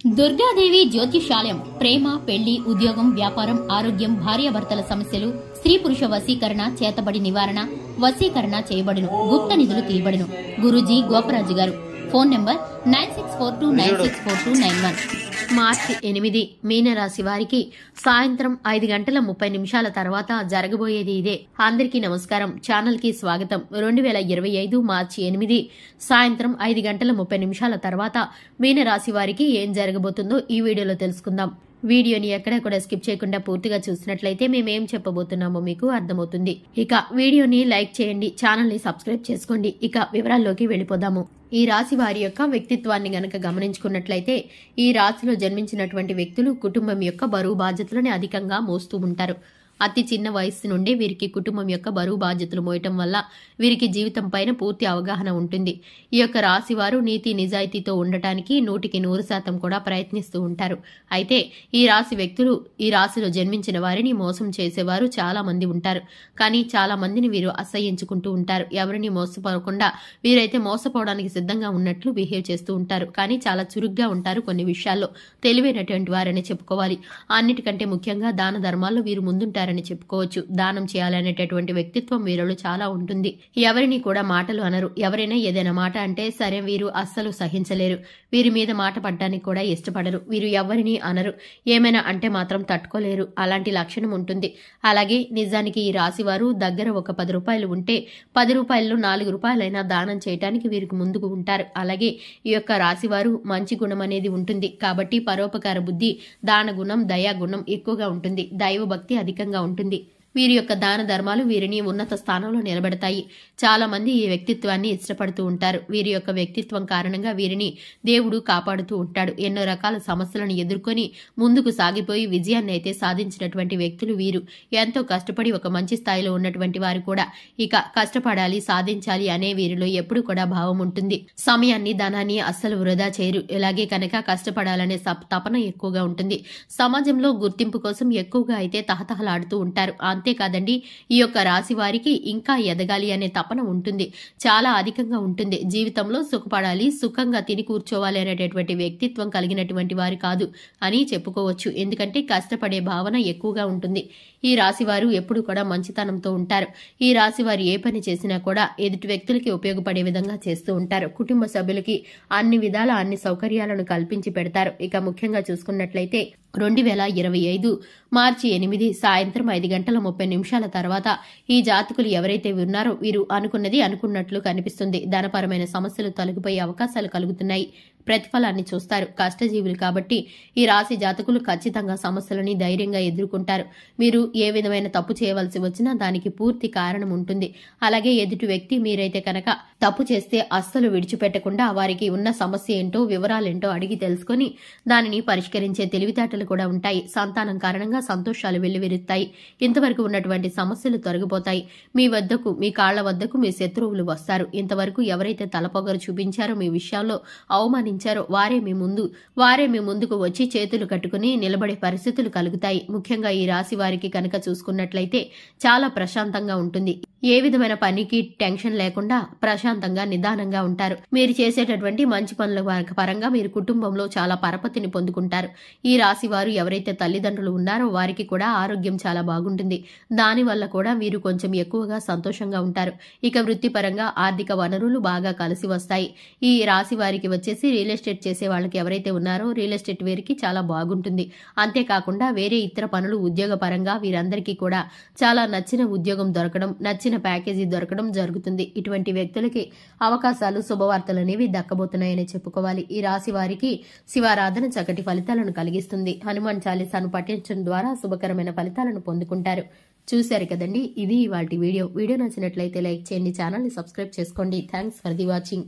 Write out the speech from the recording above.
దుర్గాదేవి జ్యోతిషాలయం ప్రేమ, పెళ్లి, ఉద్యోగం, వ్యాపారం, ఆరోగ్యం, భార్యాభర్తల సమస్యలు, స్త్రీ పురుష వశీకరణ, చేతబడి నివారణ, వశీకరణ చేయబడును, గుప్త నిధులు తీయబడును. గురూజీ గోపరాజు గారు. Phone number 9642964291. మార్చి 8 మీనరాశి వారికి సాయంత్రం 5:30 తర్వాత జరగబోయేది ఇదే. అందరికీ నమస్కారం. ఛానల్ కి స్వాగతం. 2025 మార్చి 8 సాయంత్రం 5:30 తర్వాత మీనరాశి వారికి ఏం జరగబోతుందో ఈ వీడియోలో తెలుసుకుందాం. వీడియోని ఎక్కడా కూడా స్కిప్ చేయకుండా పూర్తిగా చూసినట్లయితే మేమేం చెప్పబోతున్నామో మీకు అర్థమవుతుంది. ఇక వీడియోని లైక్ చేయండి, ఛానల్ ని సబ్స్క్రైబ్ చేసుకోండి. ఇక వివరాల్లోకి వెళ్లిపోదాము. ఈ రాశి వారి యొక్క వ్యక్తిత్వాన్ని గనక గమనించుకున్నట్లయితే ఈ రాశిలో జన్మించినటువంటి వ్యక్తులు కుటుంబం యొక్క బరువు బాధ్యతలను అధికంగా మోస్తూ ఉంటారు. అతి చిన్న వయస్సు నుండి వీరికి కుటుంబం యొక్క బరువు బాధ్యతలు మోయటం వల్ల వీరికి జీవితం పైన పూర్తి అవగాహన ఉంటుంది. ఈ యొక్క రాశి వారు నీతి నిజాయితీతో ఉండటానికి 100% కూడా ప్రయత్నిస్తూ ఉంటారు. అయితే ఈ రాశి వ్యక్తులు ఈ రాశిలో జన్మించిన వారిని మోసం చేసేవారు చాలా మంది ఉంటారు. కానీ చాలా మందిని వీరు అసహ్యించుకుంటూ ఉంటారు. ఎవరిని మోసపోకుండా వీరైతే మోసపోవడానికి సిద్ధంగా ఉన్నట్లు బిహేవ్ చేస్తూ ఉంటారు. కానీ చాలా చురుగ్గా ఉంటారు. కొన్ని విషయాల్లో తెలివైనటువంటి వారని చెప్పుకోవాలి. అన్నిటికంటే ముఖ్యంగా దాన ధర్మాల్లో వీరు ముందుంటారు చెప్పుకోవచ్చు. దానం చేయాలనేటటువంటి వ్యక్తిత్వం వీరిలో చాలా ఉంటుంది. ఎవరిని కూడా మాటలు అనరు. ఎవరైనా ఏదైనా మాట అంటే సరే వీరు అస్సలు సహించలేరు. వీరి మీద మాట పడ్డానికి కూడా ఇష్టపడరు. వీరు ఎవరిని అనరు. ఏమైనా అంటే మాత్రం తట్టుకోలేరు. అలాంటి లక్షణం ఉంటుంది. అలాగే నిజానికి ఈ రాశి వారు దగ్గర ఒక 10 రూపాయలు ఉంటే 10 రూపాయల్లో 4 రూపాయలైనా దానం చేయడానికి వీరికి ముందుకు ఉంటారు. అలాగే ఈ యొక్క రాశి వారు మంచి గుణం అనేది ఉంటుంది. కాబట్టి పరోపకార బుద్ధి, దాన గుణం, దయా గుణం ఎక్కువగా ఉంటుంది. దైవ భక్తి అధికంగా ఉంటుంది. వీరి యొక్క దాన ధర్మాలు వీరిని ఉన్నత స్థానంలో నిలబెడతాయి. చాలా మంది ఈ వ్యక్తిత్వాన్ని ఇష్టపడుతూ ఉంటారు. వీరి యొక్క వ్యక్తిత్వం కారణంగా వీరిని దేవుడు కాపాడుతూ ఉంటాడు. ఎన్నో రకాల సమస్యలను ఎదుర్కొని ముందుకు సాగిపోయి విజయాన్ని అయితే సాధించినటువంటి వ్యక్తులు వీరు. ఎంతో కష్టపడి ఒక మంచి స్థాయిలో ఉన్నటువంటి వారు కూడా ఇక కష్టపడాలి, సాధించాలి అనే వీరిలో ఎప్పుడు కూడా భావం ఉంటుంది. సమయాన్ని, ధనాన్ని అస్సలు వృధా చేయరు. ఇలాగే కనుక కష్టపడాలనే తపన ఎక్కువగా ఉంటుంది. సమాజంలో గుర్తింపు కోసం ఎక్కువగా అయితే తహతహలాడుతూ ఉంటారు. అంతేకాదండి, ఈ యొక్క రాశి వారికి ఇంకా ఎదగాలి అనే తపన ఉంటుంది. చాలా అధికంగా ఉంటుంది. జీవితంలో సుఖపడాలి, సుఖంగా తిని కూర్చోవాలి అనేటటువంటి వ్యక్తిత్వం కలిగినటువంటి వారు కాదు అని చెప్పుకోవచ్చు. ఎందుకంటే కష్టపడే భావన ఎక్కువగా ఉంటుంది. ఈ రాశి వారు ఎప్పుడు కూడా మంచితనంతో ఉంటారు. ఈ రాశి వారు ఏ పని చేసినా కూడా ఎదుటి వ్యక్తులకి ఉపయోగపడే విధంగా చేస్తూ ఉంటారు. కుటుంబ సభ్యులకి అన్ని విధాల అన్ని సౌకర్యాలను కల్పించి పెడతారు. ఇక ముఖ్యంగా చూసుకున్నట్లయితే 2025 మార్చి 8 సాయంత్రం 5:30 తర్వాత ఈ జాతకులు ఎవరైతే ఉన్నారో వీరు అనుకున్నది అనుకున్నట్లు కనిపిస్తుంది. ధనపరమైన సమస్యలు తొలగిపోయే అవకాశాలు కలుగుతున్నాయి. ప్రతిఫలాన్ని చూస్తారు. కష్టజీవులు కాబట్టి ఈ రాశి జాతకులు ఖచ్చితంగా సమస్యలని ధైర్యంగా ఎదుర్కొంటారు. మీరు ఏ విధమైన తప్పు చేయవలసి వచ్చినా దానికి పూర్తి కారణం ఉంటుంది. అలాగే ఎదుటి వ్యక్తి మీరైతే కనుక తప్పు చేస్తే అస్సలు విడిచిపెట్టకుండా వారికి ఉన్న సమస్య ఏంటో, వివరాలేంటో అడిగి తెలుసుకుని దానిని పరిష్కరించే తెలివితేటలు కూడా ఉంటాయి. సంతానం కారణంగా సంతోషాలు వెల్లివిరుస్తాయి. ఇంతవరకు ఉన్నటువంటి సమస్యలు తొలగిపోతాయి. మీ వద్దకు, మీ కాళ్ల వద్దకు మీ శత్రువులు వస్తారు. ఇంతవరకు ఎవరైతే తలపొగరు చూపించారో, మీ విషయాల్లో అవమానించారో వారే మీ ముందుకు వచ్చి చేతులు కట్టుకుని నిలబడే పరిస్థితులు కలుగుతాయి. ముఖ్యంగా ఈ రాశి వారికి కనుక చూసుకున్నట్లయితే చాలా ప్రశాంతంగా ఉంటుంది. ఏ విధమైన పనికి టెన్షన్ లేకుండా ప్రశాంతంగా, నిదానంగా ఉంటారు. మీరు చేసేటటువంటి మంచి పనుల పరంగా మీరు కుటుంబంలో చాలా పరపతిని పొందుకుంటారు. ఈ రాశి వారు ఎవరైతే తల్లిదండ్రులు ఉన్నారో వారికి కూడా ఆరోగ్యం చాలా బాగుంటుంది. దానివల్ల కూడా వీరు కొంచెం ఎక్కువగా సంతోషంగా ఉంటారు. ఇక వృత్తిపరంగా ఆర్థిక వనరులు బాగా కలిసి వస్తాయి. ఈ రాశి వారికి వచ్చేసి రియల్ ఎస్టేట్ చేసే వాళ్ళకి ఎవరైతే ఉన్నారో రియల్ ఎస్టేట్ వీరికి చాలా బాగుంటుంది. అంతేకాకుండా వేరే ఇతర పనులు ఉద్యోగ పరంగా వీరందరికీ కూడా చాలా నచ్చిన ఉద్యోగం దొరకడం, నచ్చిన ప్యాకేజీ దొరకడం జరుగుతుంది. ఇటువంటి వ్యక్తులకి అవకాశాలు, శుభవార్తలు అనేవి దక్కబోతున్నాయని చెప్పుకోవాలి. ఈ రాశి వారికి శివారాధన చక్కటి ఫలితాలను కలిగిస్తుంది. హనుమాన్ చాలీసాను పఠించడం ద్వారా శుభకరమైన ఫలితాలను పొందుకుంటారు. చూశారు కదండి, ఇది ఇవాల్టి వీడియో. వీడియో నచ్చినట్లయితే లైక్ చేయండి, ఛానల్ ని సబ్స్క్రైబ్ చేసుకోండి. Thanks for the watching.